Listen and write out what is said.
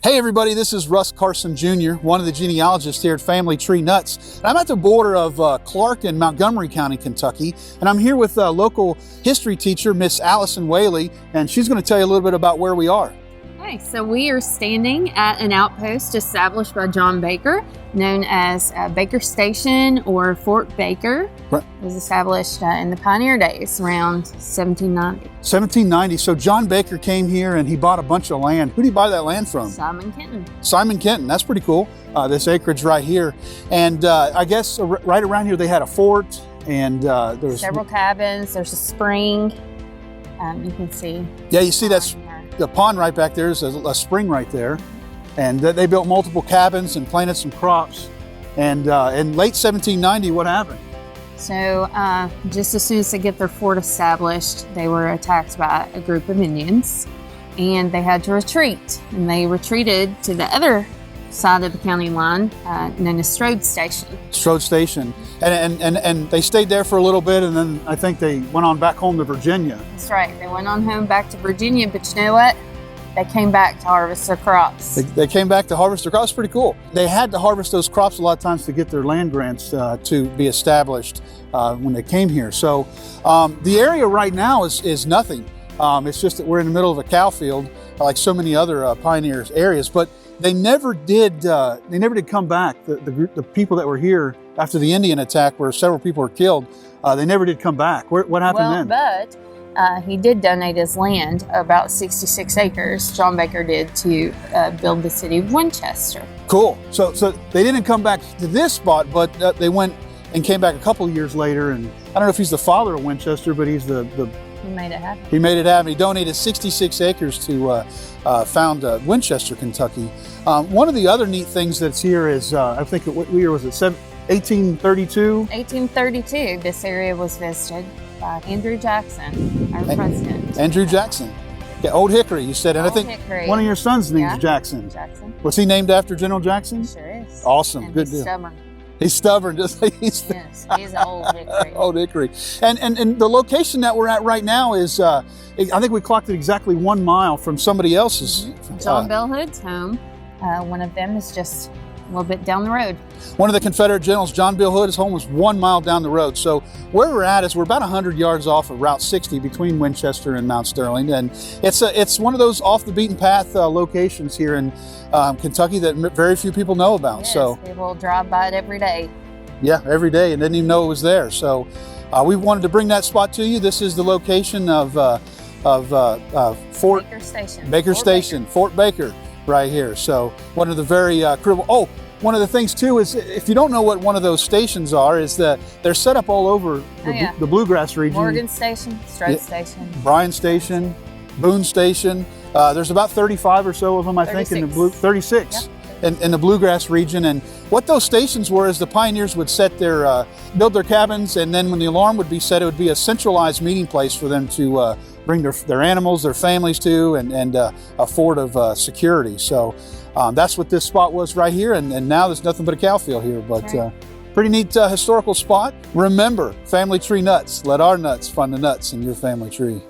Hey everybody, this is Russ Carson Jr., one of the genealogists here at Family Tree Nuts. And I'm at the border of Clark and Montgomery County, Kentucky, and I'm here with local history teacher, Miss Allison Whaley, and she's going to tell you a little bit about where we are. Okay, so we are standing at an outpost established by John Baker, known as Baker Station or Fort Baker. Right. It was established in the pioneer days around 1790. 1790, so John Baker came here and he bought a bunch of land. Who did he buy that land from? Simon Kenton. Simon Kenton, that's pretty cool. This acreage right here. And I guess right around here they had a fort and there's several cabins, there's a spring, you can see. Yeah, you see that's the pond right back there is a spring right there. And they built multiple cabins and planted some crops. And in late 1790, what happened? So just as soon as they get their fort established, they were attacked by a group of Indians and they had to retreat. And they retreated to the other side of the county line, known as Strode Station. Strode Station. And they stayed there for a little bit, and then I think they went on back home to Virginia. That's right. They went on home back to Virginia, but you know what? They came back to harvest their crops. They came back to harvest their crops. Pretty cool. They had to harvest those crops a lot of times to get their land grants to be established when they came here. So the area right now is nothing. It's just that we're in the middle of a cow field, like so many other pioneer areas. But they never did come back. The people that were here after the Indian attack, where several people were killed, they never did come back. What happened then? But he did donate his land, about 66 acres, John Baker did, to build the city of Winchester. Cool. So they didn't come back to this spot, but they went and came back a couple of years later. And I don't know if he's the father of Winchester, but he's the He made it happen. He made it happen. He donated 66 acres to found Winchester, Kentucky. One of the other neat things that's here is, I think, what year was it? 1832? 1832. This area was visited by Andrew Jackson, our president. Andrew Jackson. Yeah, Old Hickory, you said. And Old I think Hickory. One of your sons' name's Jackson. Jackson. Was he named after General Jackson? He sure is. Awesome. And good he's deal. Stubborn. He's stubborn, just like Yes, he's an Old Hickory. Old Hickory. And the location that we're at right now is, I think we clocked it exactly 1 mile from somebody else's. Mm-hmm. John Bell Hood's home. One of them is just a little bit down the road. One of the Confederate generals, John Bill Hood, his home was 1 mile down the road. So where we're at is we're about 100 yards off of Route 60 between Winchester and Mount Sterling. And it's one of those off the beaten path locations here in Kentucky that very few people know about. Yes, so people drive by it every day. Yeah, every day, and didn't even know it was there. So we wanted to bring that spot to you. This is the location of Fort Baker Station. Baker Station, Fort Baker, right here. So one of the very critical. One of the things too is, if you don't know what one of those stations are, is that they're set up all over the bluegrass region. Morgan Station, Strode Station, Bryan Station, Boone Station. There's about 35 or so of them, I think, in the 36. Yep. In the bluegrass region. And what those stations were is the pioneers would set their build their cabins, and then when the alarm would be set, it would be a centralized meeting place for them to bring their animals, their families to, and a fort of security. So that's what this spot was right here, and now there's nothing but a cow field here, but pretty neat historical spot. Remember, Family Tree Nuts, let our nuts find the nuts in your family tree.